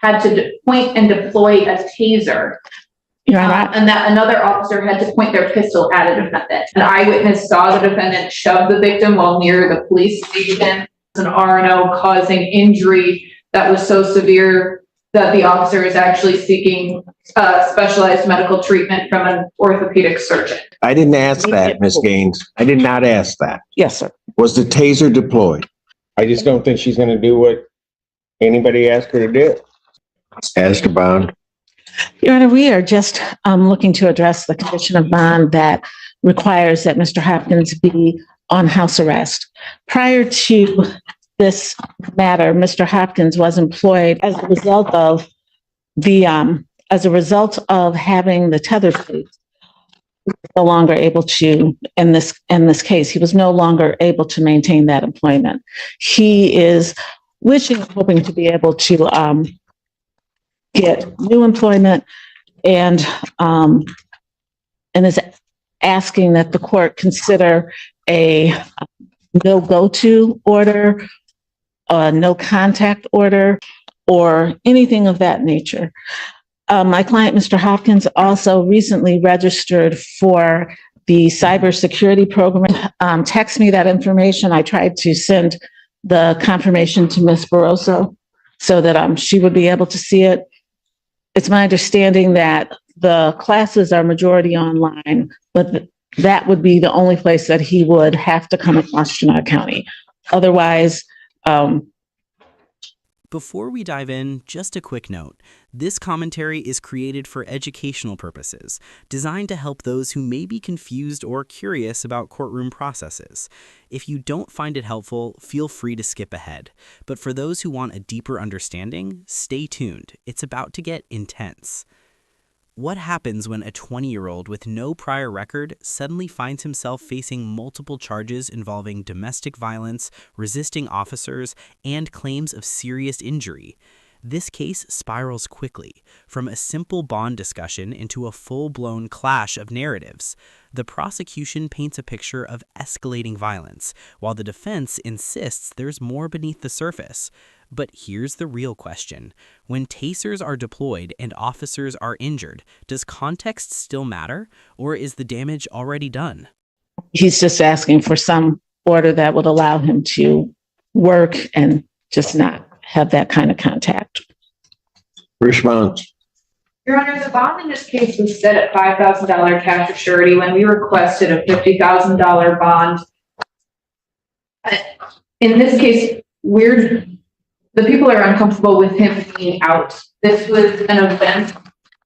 had to point and deploy a taser. And that another officer had to point their pistol at a defendant. An eyewitness saw the defendant shove the victim while near the police station. An RNO causing injury that was so severe that the officer is actually seeking specialized medical treatment from an orthopedic surgeon. I didn't ask that, Ms. Gaines. I did not ask that. Yes, sir. Was the taser deployed? I just don't think she's going to do what anybody asked her to do. Ask a bond. Your Honor, we are just looking to address the condition of bond that requires that Mr. Hopkins be on house arrest. Prior to this matter, Mr. Hopkins was employed as a result of having the tether plate. No longer able to, in this case, he was no longer able to maintain that employment. He is hoping to be able to get new employment and is asking that the court consider a no go-to order, a no contact order, or anything of that nature. My client, Mr. Hopkins, also recently registered for the cybersecurity program. Text me that information. I tried to send the confirmation to Ms. Barroso so that she would be able to see it. It's my understanding that the classes are majority online, but that would be the only place that he would have to come across Chenal County. Otherwise, Before we dive in, just a quick note. This commentary is created for educational purposes, designed to help those who may be confused or curious about courtroom processes. If you don't find it helpful, feel free to skip ahead. But for those who want a deeper understanding, stay tuned. It's about to get intense. What happens when a 20-year-old with no prior record suddenly finds himself facing multiple charges involving domestic violence, resisting officers, and claims of serious injury? This case spirals quickly, from a simple bond discussion into a full-blown clash of narratives. The prosecution paints a picture of escalating violence, while the defense insists there's more beneath the surface. But here's the real question. When tasers are deployed and officers are injured, does context still matter, or is the damage already done? he's just asking for some order that would allow him to work and just not have that kind of contact. Response. Your Honor, the bond in this case was set at $5,000 cash or surety when we requested a $50,000 bond. In this case, the people are uncomfortable with him being out. This was an event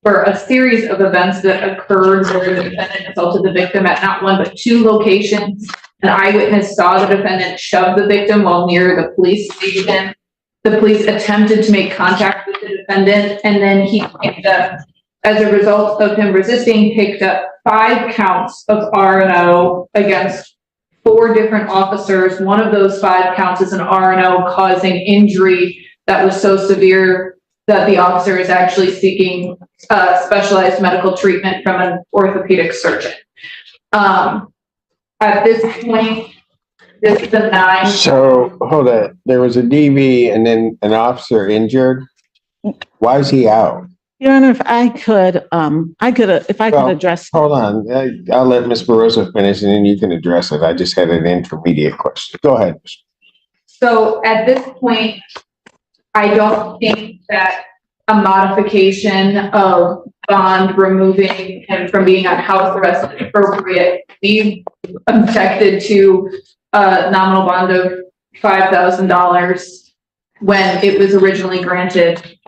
or a series of events that occurred where the defendant assaulted the victim at not one but two locations. An eyewitness saw the defendant shove the victim while near the police station. The police attempted to make contact with the defendant, and then he picked up, as a result of him resisting, picked up 5 counts of R&O against 4 different officers. One of those 5 counts is an R&O causing injury that was so severe that the officer is actually seeking specialized medical treatment from an orthopedic surgeon. At this point, this is a 9. So hold on. There was a DV and then an officer injured. Why is he out? Your Honor, if I could address. Hold on. I'll let Ms. Barroso finish and then you can address it. I just had an intermediate question. Go ahead. So at this point, I don't think that a modification of bond removing him from being on house arrest is appropriate. We objected to a nominal bond of $5,000 when it was originally granted.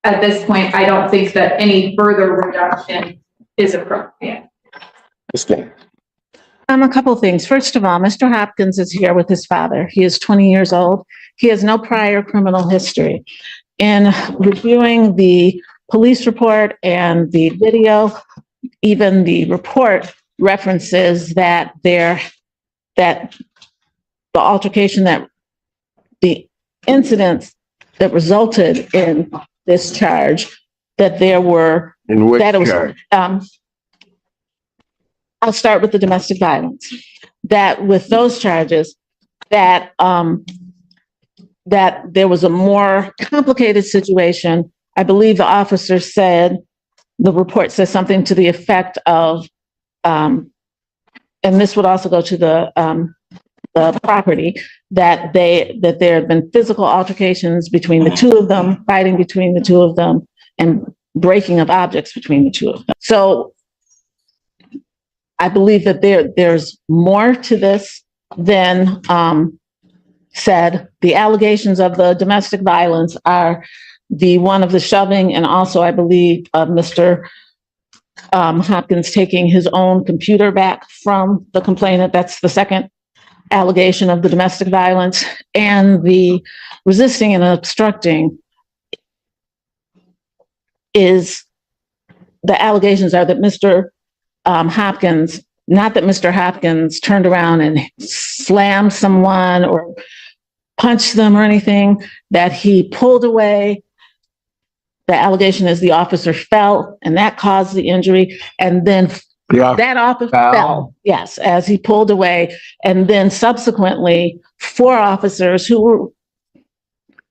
At this point, I don't think that any further reduction is appropriate. A couple of things. First of all, Mr. Hopkins is here with his father. He is 20 years old. He has no prior criminal history. In reviewing the police report and the video, even the report references that the altercation, that the incidents that resulted in this charge, that there were, In which that it was, charge? I'll start with the domestic violence. That with those charges, that that there was a more complicated situation. I believe the officer said, the report says something to the effect of, and this would also go to the property, that there had been physical altercations between the two of them, fighting between the two of them, and breaking of objects between the two of them. So I believe that there's more to this than said. The allegations of the domestic violence are the one of the shoving, and also I believe Mr. Hopkins taking his own computer back from the complainant. That's the second allegation of the domestic violence. And the resisting and obstructing is, the allegations are that Mr. Hopkins, not that Mr. Hopkins turned around and slammed someone or punched them or anything, that he pulled away. The allegation is the officer fell and that caused the injury. And then that officer fell, yes, as he pulled away. And then subsequently, 4 officers who were,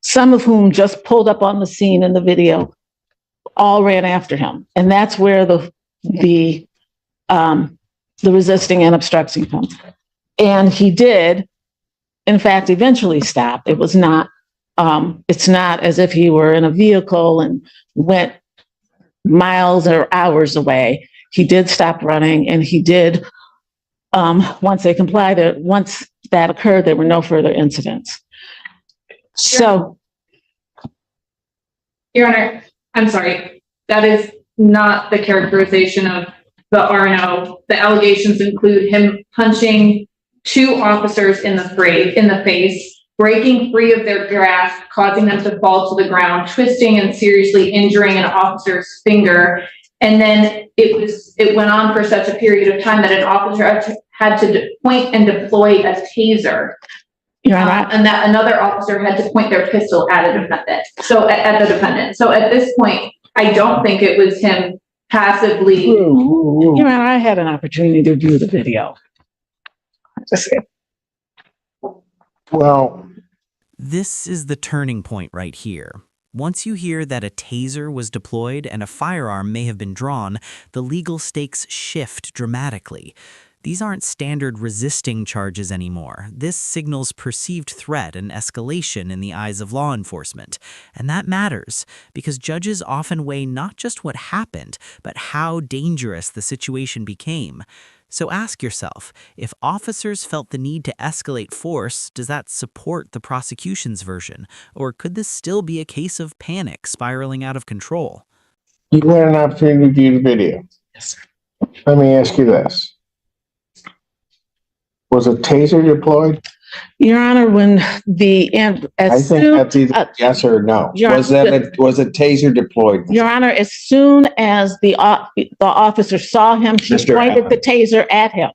some of whom just pulled up on the scene in the video, all ran after him. And that's where the resisting and obstructing comes. And he did, in fact, eventually stop. It was not, it's not as if he were in a vehicle and went miles or hours away. He did stop running, and he did, once they complied, once that occurred, there were no further incidents. So, Your Honor, I'm sorry. That is not the characterization of the RNO. The allegations include him punching 2 officers in the face, breaking free of their grasp, causing them to fall to the ground, twisting and seriously injuring an officer's finger. And then it went on for such a period of time that an officer had to point and deploy a taser. Your Honor, And that another officer had to point their pistol at a defendant. So at the defendant. So at this point, I don't think it was him passively. Your Honor, I had an opportunity to view the video. Well, This is the turning point right here. Once you hear that a taser was deployed and a firearm may have been drawn, the legal stakes shift dramatically. These aren't standard resisting charges anymore. This signals perceived threat and escalation in the eyes of law enforcement. And that matters because judges often weigh not just what happened, but how dangerous the situation became. So ask yourself, if officers felt the need to escalate force, does that support the prosecution's version? Or could this still be a case of panic spiraling out of control? you had an opportunity to view the video. Yes, Let me ask you this. Was a taser deployed? Your Honor, when I as think soon, that's either yes or no. Your Was Honor, was a taser deployed? Your Honor, as soon as the officer saw him, she Mr. pointed the taser at him.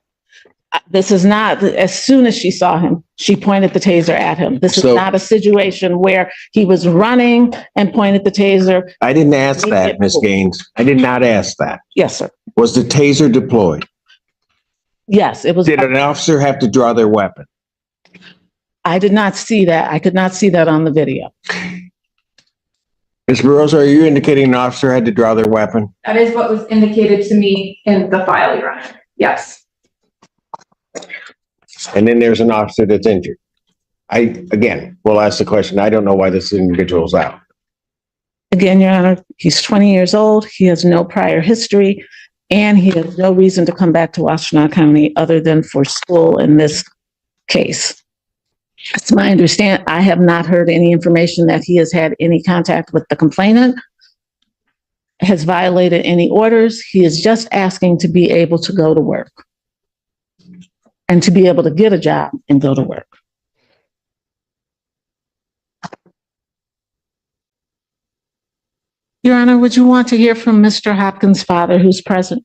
This is not, as soon as she saw him, she pointed the taser at him. This is So- not a situation where he was running and pointed the taser. I didn't ask that, Ms. Gaines. I did not ask that. Yes, sir. Was the taser deployed? Yes, it was. Did an officer have to draw their weapon? I did not see that. I could not see that on the video. Ms. Burrows, are you indicating an officer had to draw their weapon? That is what was indicated to me in the file, Your Honor. Yes. And then there's an officer that's injured. Again, we'll ask the question. I don't know why this individual's out. Again, Your Honor, he's 20 years old. He has no prior history, and he has no reason to come back to Washtenaw County other than for school in this case. It's my understanding, I have not heard any information that he has had any contact with the complainant, has violated any orders. He is just asking to be able to go to work and to be able to get a job and go to work. Your Honor, would you want to hear from Mr. Hopkins' father, who's present?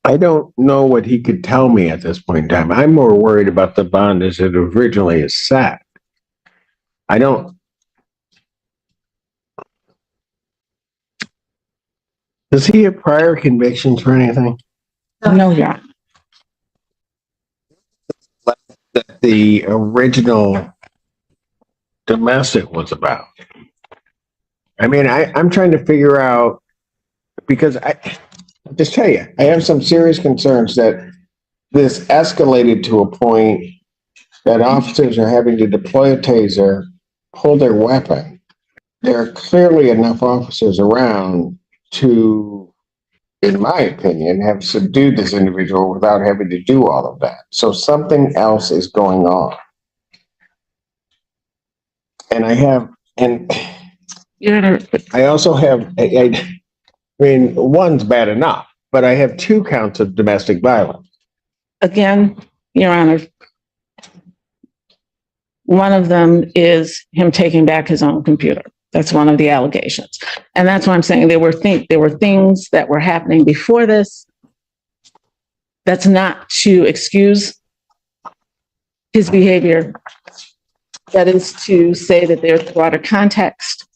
I don't know what he could tell me at this point in time. I'm more worried about the bond as it originally is set. I don't. Does he have prior convictions for anything? No, Your Honor. The original domestic was about. I mean, I'm trying to figure out, because I'll just tell you, I have some serious concerns that this escalated to a point that officers are having to deploy a taser, pull their weapon. There are clearly enough officers around to, in my opinion, have subdued this individual without having to do all of that. So something else is going on. And I also have, I mean, one's bad enough, but I have 2 counts of domestic violence. Again, Your Honor, one of them is him taking back his own computer. That's one of the allegations. And that's why I'm saying there were things that were happening before this. That's not to excuse his behavior. That is to say that there's broader context.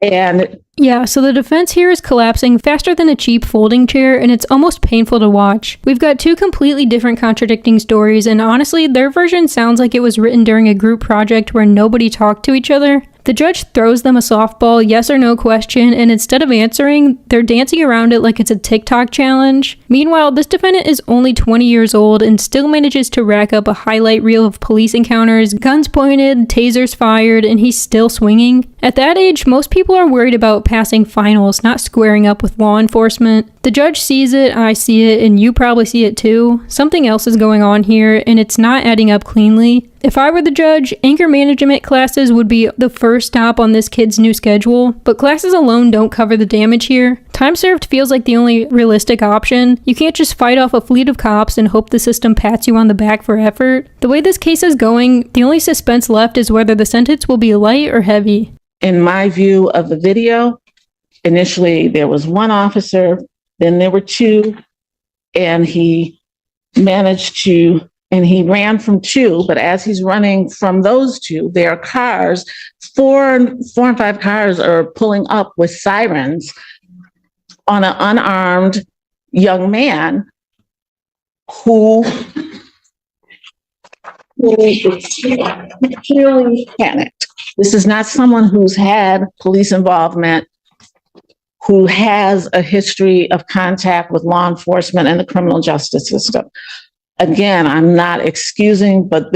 And yeah, so the defense here is collapsing faster than a cheap folding chair, and it's almost painful to watch. We've got 2 completely different contradicting stories, and honestly, their version sounds like it was written during a group project where nobody talked to each other. The judge throws them a softball, yes or no question, and instead of answering, they're dancing around it like it's a TikTok challenge. Meanwhile, this defendant is only 20 years old and still manages to rack up a highlight reel of police encounters, guns pointed, tasers fired, and he's still swinging. At that age, most people are worried about passing finals, not squaring up with law enforcement. The judge sees it, I see it, and you probably see it too. Something else is going on here, and it's not adding up cleanly. If I were the judge, anger management classes would be the first stop on this kid's new schedule, but classes alone don't cover the damage here. Time served feels like the only realistic option. You can't just fight off a fleet of cops and hope the system pats you on the back for effort. The way this case is going, the only suspense left is whether the sentence will be light or heavy. in my view of the video, initially there was 1 officer, then there were 2, and he ran from 2, but as he's running from those 2, there are cars, 4 and 5 cars are pulling up with sirens on an unarmed young man who clearly panicked. This is not someone who's had police involvement, who has a history of contact with law enforcement and the criminal justice system. Again, I'm not excusing, but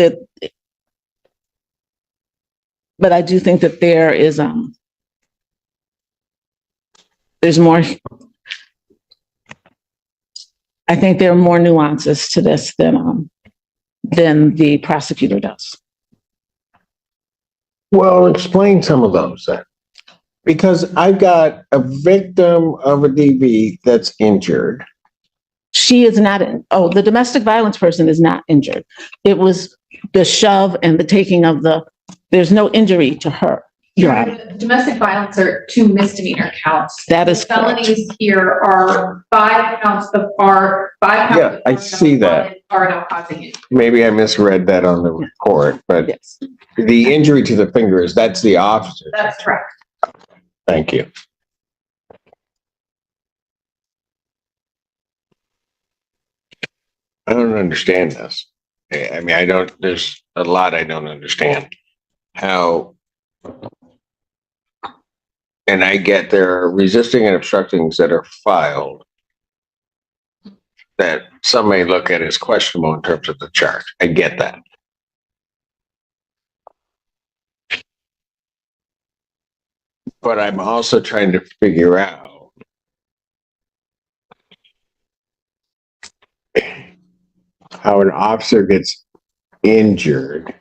I do think that there is there's more. I think there are more nuances to this than the prosecutor does. Well, explain some of those then. Because I've got a victim of a DV that's injured. She is not the domestic violence person is not injured. It was the shove and the taking of there's no injury to her. Domestic violence are 2 misdemeanor counts. That is felonies here are 5 counts of are 5 counts. Yeah, I see that. Are now causing it. Maybe I misread that on the report, but Yes. the injury to the fingers, that's the officer. That's correct. Thank you. I don't understand this. I mean, there's a lot I don't understand. How, and I get there are resisting and obstructings that are filed that some may look at as questionable in terms of the charge. I get that. But I'm also trying to figure out how an officer gets injured,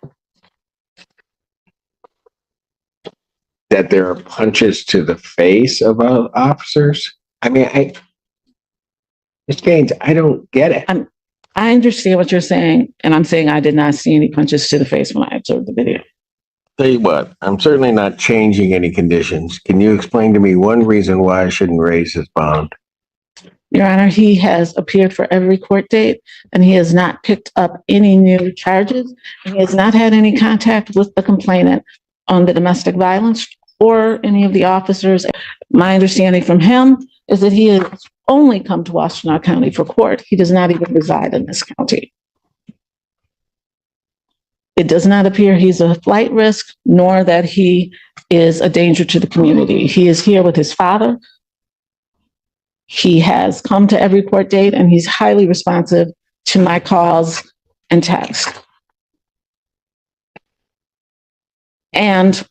that there are punches to the face of officers. I mean, Ms. Gaines, I don't get it. I understand what you're saying, and I'm saying I did not see any punches to the face when I observed the video. Tell you what, I'm certainly not changing any conditions. Can you explain to me one reason why I shouldn't raise his bond? Your Honor, he has appeared for every court date, and he has not picked up any new charges. He has not had any contact with the complainant on the domestic violence or any of the officers. My understanding from him is that he has only come to Washtenaw County for court. He does not even reside in this county. It does not appear he's a flight risk, nor that he is a danger to the community. He is here with his father. He has come to every court date, and he's highly responsive to my calls and texts. And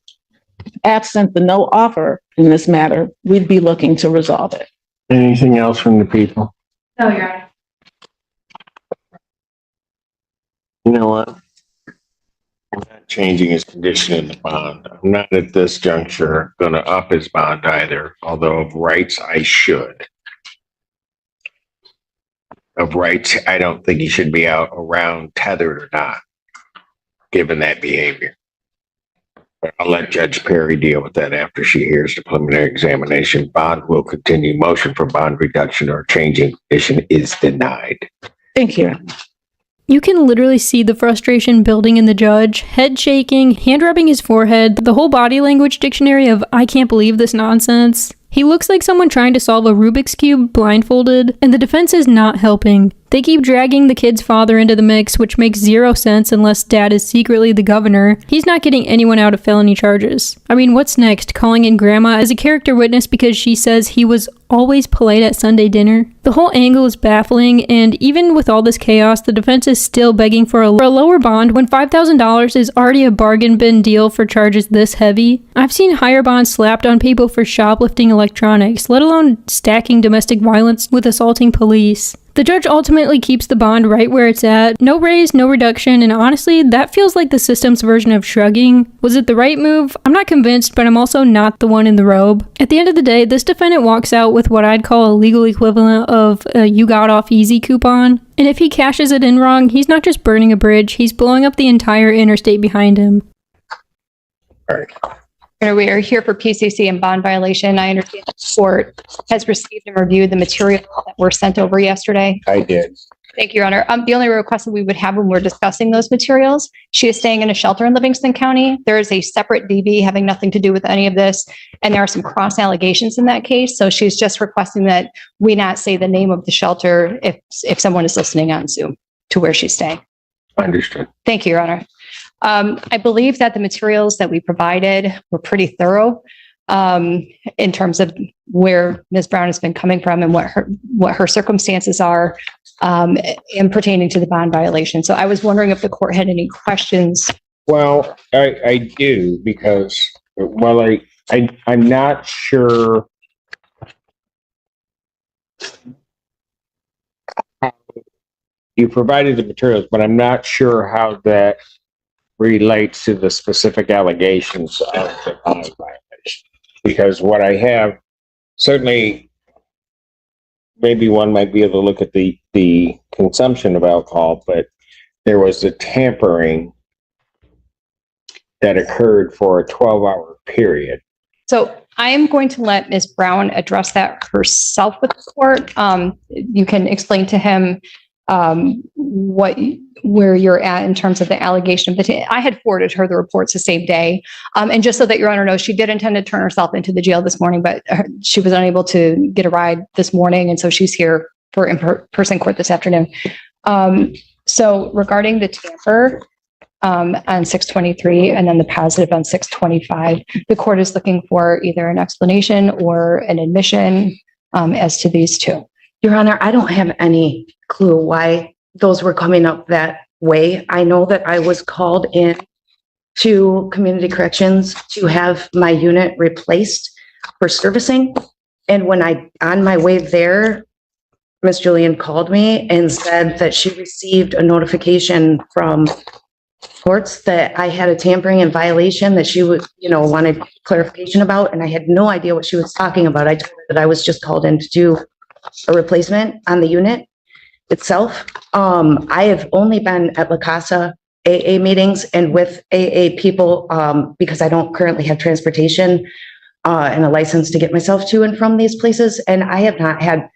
absent the no offer in this matter, we'd be looking to resolve it. Anything else from the people? No, Your Honor. You know what? I'm not changing his condition in the bond. I'm not at this juncture gonna up his bond either, although of rights I should. Of rights, I don't think he should be out around tethered or not, given that behavior. But I'll let Judge Perry deal with that after she hears the preliminary examination. Bond will continue. Motion for bond reduction or changing condition is denied. Thank you. You can literally see the frustration building in the judge, head shaking, hand rubbing his forehead, the whole body language dictionary of "I can't believe this nonsense." He looks like someone trying to solve a Rubik's Cube blindfolded, and the defense is not helping. They keep dragging the kid's father into the mix, which makes zero sense unless dad is secretly the governor. He's not getting anyone out of felony charges. I mean, what's next? Calling in grandma as a character witness because she says he was always polite at Sunday dinner? The whole angle is baffling, and even with all this chaos, the defense is still begging for a lower bond when $5,000 is already a bargain bin deal for charges this heavy. I've seen higher bonds slapped on people for shoplifting electronics, let alone stacking domestic violence with assaulting police. The judge ultimately keeps the bond right where it's at. No raise, no reduction, and honestly, that feels like the system's version of shrugging. Was it the right move? I'm not convinced, but I'm also not the one in the robe. At the end of the day, this defendant walks out with what I'd call a legal equivalent of a "you got off easy" coupon. And if he cashes it in wrong, he's not just burning a bridge, he's blowing up the entire interstate behind him. All right. We are here for PCC and bond violation. I understand the court has received and reviewed the materials that were sent over yesterday. I did. Thank you, Your Honor. The only request that we would have when we're discussing those materials, she is staying in a shelter in Livingston County. There is a separate DV having nothing to do with any of this, and there are some cross allegations in that case. So she's just requesting that we not say the name of the shelter if someone is listening on Zoom to where she's staying. Understood. Thank you, Your Honor. I believe that the materials that we provided were pretty thorough in terms of where Ms. Brown has been coming from and what her circumstances are in pertaining to the bond violation. So I was wondering if the court had any questions. Well, I do because, well, I'm not sure how you provided the materials, but I'm not sure how that relates to the specific allegations of the bond violation. Because what I have, certainly, maybe one might be able to look at the consumption of alcohol, but there was the tampering that occurred for a 12-hour period. So I am going to let Ms. Brown address that herself with the court. You can explain to him where you're at in terms of the allegation. But I had forwarded her the reports the same day. And just so that Your Honor knows, she did intend to turn herself into the jail this morning, but she was unable to get a ride this morning. And so she's here for in-person court this afternoon. So regarding the tamper on 6/23 and then the positive on 6/25, the court is looking for either an explanation or an admission as to these two. Your Honor, I don't have any clue why those were coming up that way. I know that I was called in to community corrections to have my unit replaced for servicing. And when on my way there, Miss Julian called me and said that she received a notification from courts that I had a tampering and violation that she would, wanted clarification about. And I had no idea what she was talking about. I told her that I was just called in to do a replacement on the unit itself. I have only been at La Casa AA meetings and with AA people because I don't currently have transportation and a license to get myself to and from these places. And I have not had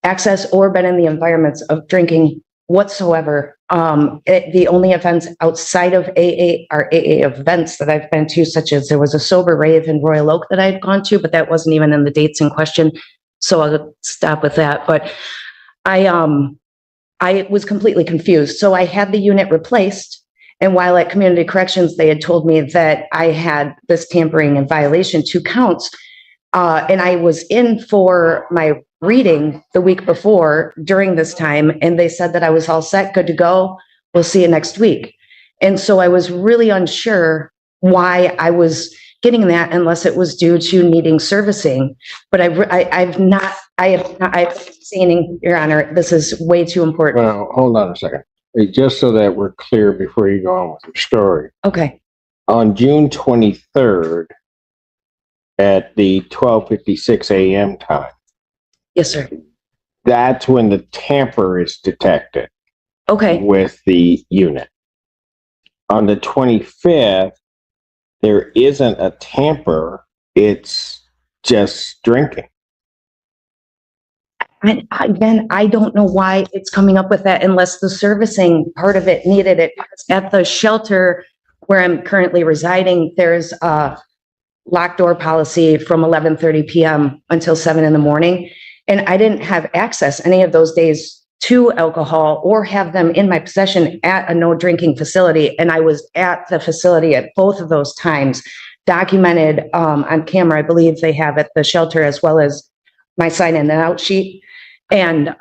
access or been in the environments of drinking whatsoever. The only events outside of AA are AA events that I've been to, such as there was a sober rave in Royal Oak that I had gone to, but that wasn't even in the dates in question. So I'll stop with that. But I was completely confused. So I had the unit replaced And while at community corrections, they had told me that I had this tampering and violation, 2 counts. And I was in for my reading the week before during this time, and they said that I was all set, good to go. We'll see you next week. And so I was really unsure why I was getting that unless it was due to needing servicing. But I've saying, Your Honor, this is way too important. Well, hold on a second. Just so that we're clear before you go on with your story. Okay. On June 23rd at the 12:56 a.m. time, Yes, sir. that's when the tamper is detected Okay. with the unit. On the 25th, there isn't a tamper, it's just drinking. Again, I don't know why it's coming up with that unless the servicing part of it needed it. At the shelter where I'm currently residing, there's a locked door policy from 11:30 p.m. until 7 in the morning. And I didn't have access any of those days to alcohol or have them in my possession at a no drinking facility. And I was at the facility at both of those times, documented on camera. I believe they have at the shelter, as well as my sign in and out sheet, and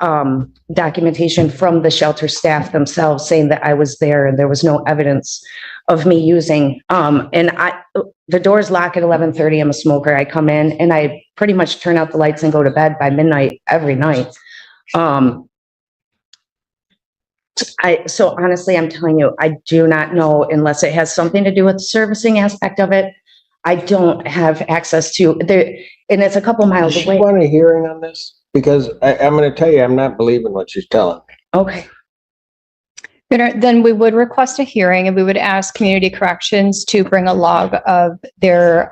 documentation from the shelter staff themselves saying that I was there and there was no evidence of me using. The doors lock at 11:30. I'm a smoker. I come in and I pretty much turn out the lights and go to bed by midnight every night. So honestly, I'm telling you, I do not know unless it has something to do with the servicing aspect of it. I don't have access to there, and it's a couple miles Does she away. want a hearing on this? Because I'm going to tell you, I'm not believing what she's telling me. Okay. Then we would request a hearing and we would ask community corrections to bring a log of their,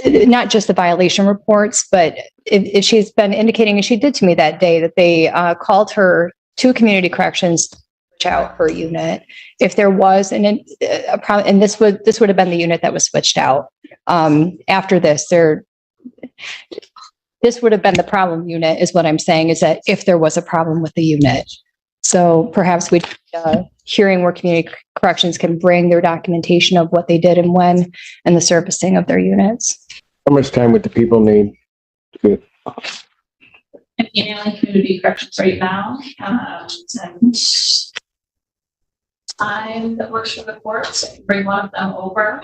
not just the violation reports, but if she's been indicating, and she did to me that day, that they called her to community corrections to switch out her unit. If there was a problem, and this would have been the unit that was switched out. After this, this would have been the problem unit, is what I'm saying, is that if there was a problem with the unit. So perhaps we'd hearing where community corrections can bring their documentation of what they did and when, and the servicing of their units. How much time would the people need? I'm emailing community corrections right now, and time that works for the courts, I can bring one of them over.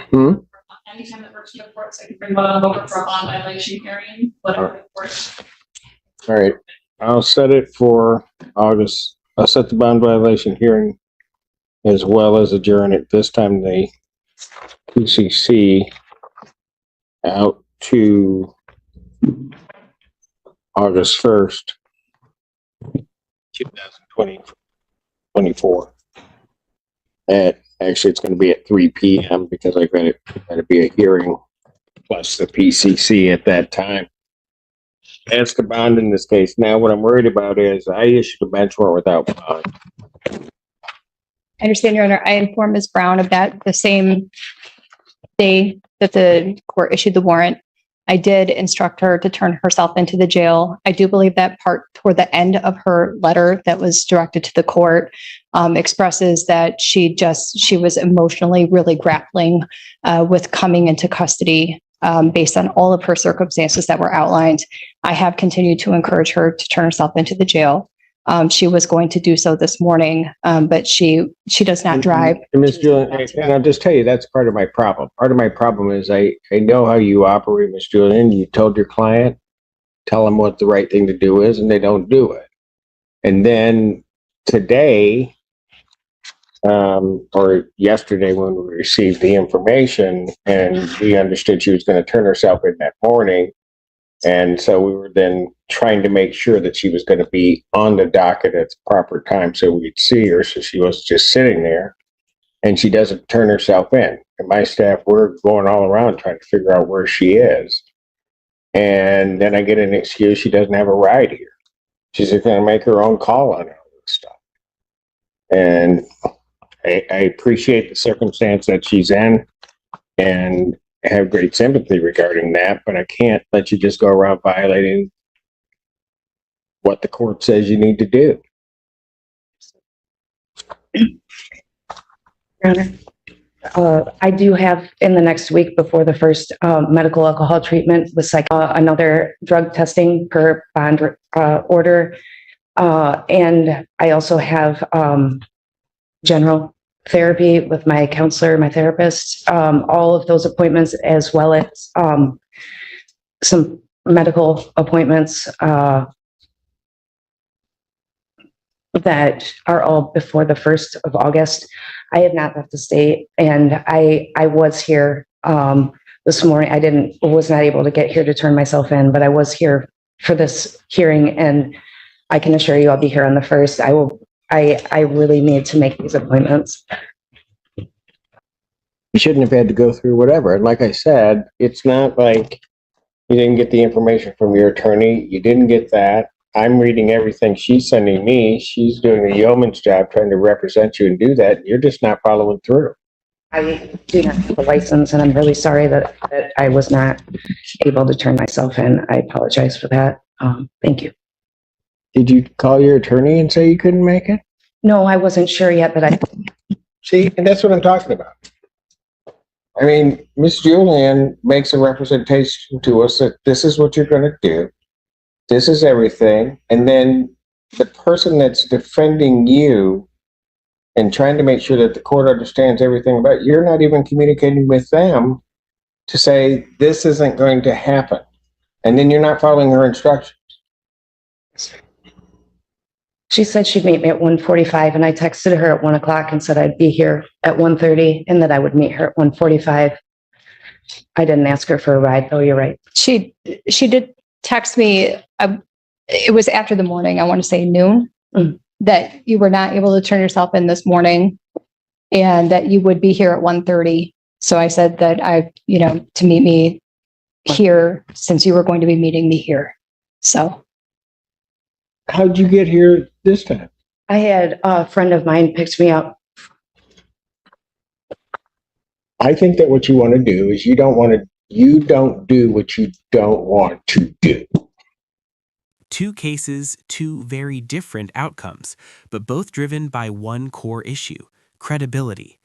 Anytime that works for the courts, I can bring one of them over for a bond violation hearing, whatever works. All right, I'll set it for August. I'll set the bond violation hearing as well as adjourn it. This time the PCC out to August 1st, 2024. Actually, it's going to be at 3 p.m. because I've got to be a hearing plus the PCC at that time. That's the bond in this case. Now, what I'm worried about is I issued a bench warrant without bond. I understand, Your Honor. I informed Ms. Brown of that the same day that the court issued the warrant. I did instruct her to turn herself into the jail. I do believe that part toward the end of her letter that was directed to the court expresses that she was emotionally really grappling with coming into custody based on all of her circumstances that were outlined. I have continued to encourage her to turn herself into the jail. She was going to do so this morning, but she does not drive. And Ms. Julian, and I'll just tell you, that's part of my problem. Part of my problem is I know how you operate, Ms. Julian. You told your client, tell them what the right thing to do is, and they don't do it. And then today, or yesterday when we received the information and we understood she was going to turn herself in that morning. And so we were then trying to make sure that she was going to be on the docket at the proper time so we'd see her. So she was just sitting there and she doesn't turn herself in. And my staff, we're going all around trying to figure out where she is. And then I get an excuse she doesn't have a ride here. She's going to make her own call on all this stuff. And I appreciate the circumstance that she's in and have great sympathy regarding that, but I can't let you just go around violating what the court says you need to do. Your Honor, I do have in the next week before the first medical alcohol treatment with another drug testing per bond order. And I also have general therapy with my counselor, my therapist, all of those appointments, as well as some medical appointments that are all before the 1st of August. I have not left the state, and I was here this morning. I was not able to get here to turn myself in, but I was here for this hearing, and I can assure you I'll be here on the 1st. I really need to make these appointments. You shouldn't have had to go through whatever. And like I said, it's not like you didn't get the information from your attorney. You didn't get that. I'm reading everything she's sending me. She's doing a yeoman's job trying to represent you and do that. You're just not following through. I do not have a license, and I'm really sorry that I was not able to turn myself in. I apologize for that. Thank you. Did you call your attorney and say you couldn't make it? No, I wasn't sure yet, but See, and that's what I'm talking about. I mean, Miss Julian makes a representation to us that this is what you're going to do. This is everything. And then the person that's defending you and trying to make sure that the court understands everything about you're not even communicating with them to say this isn't going to happen. And then you're not following her instructions. she said she'd meet me at 1:45, and I texted her at 1 o'clock and said I'd be here at 1:30 and that I would meet her at 1:45. I didn't ask her for a ride, though. You're right. She did text me. It was after the morning, I want to say noon, that you were not able to turn yourself in this morning and that you would be here at 1:30. So I said that to meet me here since you were going to be meeting me here. So. How'd you get here this time? I had a friend of mine picked me up. I think that what you want to do is you don't do what you don't want to do. Two cases, two very different outcomes, but both driven by one core issue: credibility.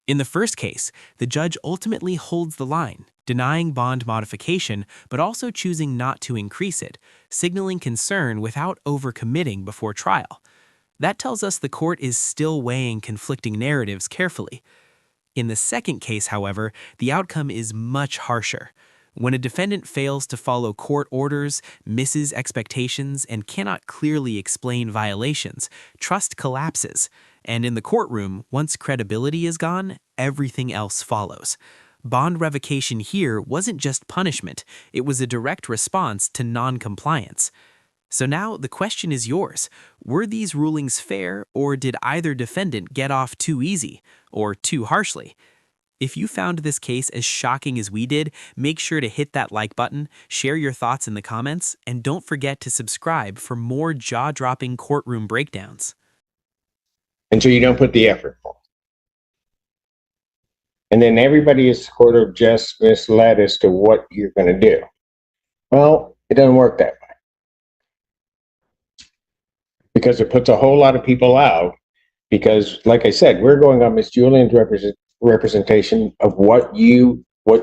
In the first case, the judge ultimately holds the line, denying bond modification, but also choosing not to increase it, signaling concern without overcommitting before trial. That tells us the court is still weighing conflicting narratives carefully. In the second case, however, the outcome is much harsher. When a defendant fails to follow court orders, misses expectations, and cannot clearly explain violations, trust collapses. And in the courtroom, once credibility is gone, everything else follows. Bond revocation here wasn't just punishment, it was a direct response to non-compliance. So now the question is yours. Were these rulings fair, or did either defendant get off too easy or too harshly? If you found this case as shocking as we did, make sure to hit that like button, share your thoughts in the comments, and don't forget to subscribe for more jaw-dropping courtroom breakdowns. And so you don't put the effort forth. And then everybody is sort of just misled as to what you're going to do. Well, it doesn't work that way. Because it puts a whole lot of people out. Because, like I said, we're going on Miss Julian's representation of what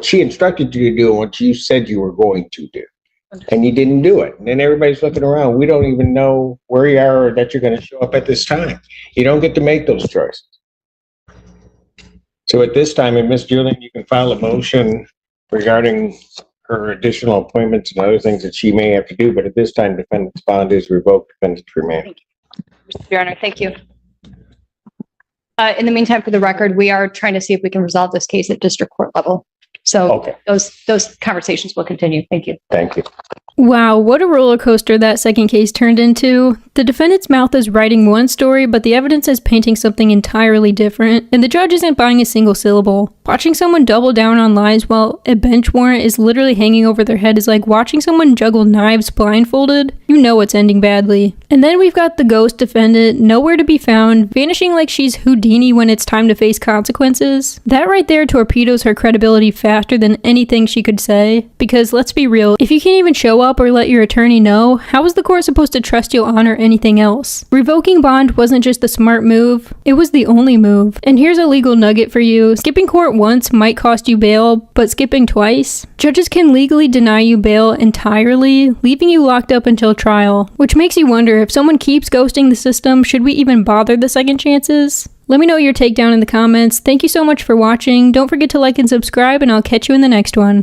she instructed you to do and what you said you were going to do. And you didn't do it. And then everybody's looking around. We don't even know where you are or that you're going to show up at this time. You don't get to make those choices. So at this time, Miss Julian, you can file a motion regarding her additional appointments and other things that she may have to do. But at this time, defendant's bond is revoked, defendant's remand. Your Honor, thank you. In the meantime, for the record, we are trying to see if we can resolve this case at district court level. So Okay. those conversations will continue. Thank you. Thank you. Wow, what a roller coaster that second case turned into. The defendant's mouth is writing one story, but the evidence is painting something entirely different, and the judge isn't buying a single syllable. Watching someone double down on lies while a bench warrant is literally hanging over their head is like watching someone juggle knives blindfolded. You know it's ending badly. And then we've got the ghost defendant, nowhere to be found, vanishing like she's Houdini when it's time to face consequences. That right there torpedoes her credibility faster than anything she could say. Because let's be real, if you can't even show up or let your attorney know, how is the court supposed to trust you'll honor anything else? Revoking bond wasn't just the smart move, it was the only move. And here's a legal nugget for you. Skipping court once might cost you bail, but skipping twice? Judges can legally deny you bail entirely, leaving you locked up until trial. Which makes you wonder, if someone keeps ghosting the system, should we even bother the second chances? Let me know your take down in the comments. Thank you so much for watching. Don't forget to like and subscribe, and I'll catch you in the next one.